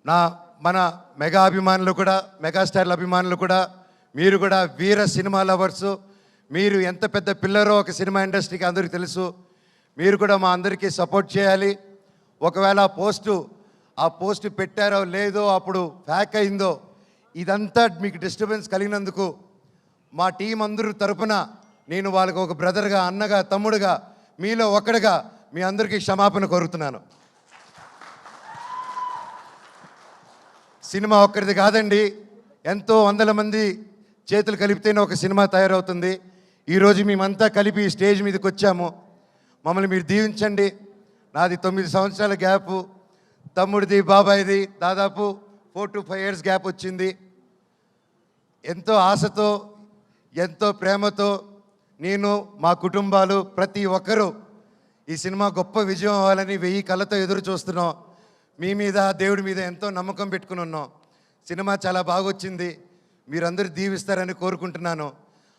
నా మన మెగా అభిమానులు కూడా, మెగాస్టార్ల అభిమానులు కూడా, మీరు కూడా వీర సినిమా లవర్సు. మీరు ఎంత పెద్ద పిల్లరో ఒక సినిమా ఇండస్ట్రీకి అందరికీ తెలుసు. మీరు కూడా మా అందరికీ సపోర్ట్ చేయాలి. ఒకవేళ ఆ పోస్టు పెట్టారో లేదో, అప్పుడు హ్యాక్ అయిందో, ఇదంతా మీకు డిస్టర్బెన్స్ కలిగినందుకు మా టీం అందరూ తరపున నేను వాళ్ళకు ఒక బ్రదర్గా, అన్నగా, తమ్ముడుగా, మీలో ఒకడుగా మీ అందరికీ క్షమాపణ కోరుతున్నాను. సినిమా ఒక్కరిది కాదండి, ఎంతో వందల మంది చేతులు కలిపితేనే ఒక సినిమా తయారవుతుంది. ఈరోజు మేమంతా కలిపి ఈ స్టేజ్ మీదకి వచ్చాము. మమ్మల్ని మీరు దీవించండి. నాది 9 సంవత్సరాల గ్యాపు, తమ్ముడిది, బాబాయిది దాదాపు 4 to 5 years గ్యాప్ వచ్చింది. ఎంతో ఆశతో, ఎంతో ప్రేమతో నేను, మా కుటుంబాలు, ప్రతి ఒక్కరూ ఈ సినిమా గొప్ప విజయం అవ్వాలని 1000 కళ్ళతో ఎదురు చూస్తున్నాం. మీ మీద, దేవుడి మీద ఎంతో నమ్మకం పెట్టుకుని ఉన్నాం. సినిమా చాలా బాగొచ్చింది. మీరందరూ దీవిస్తారని కోరుకుంటున్నాను.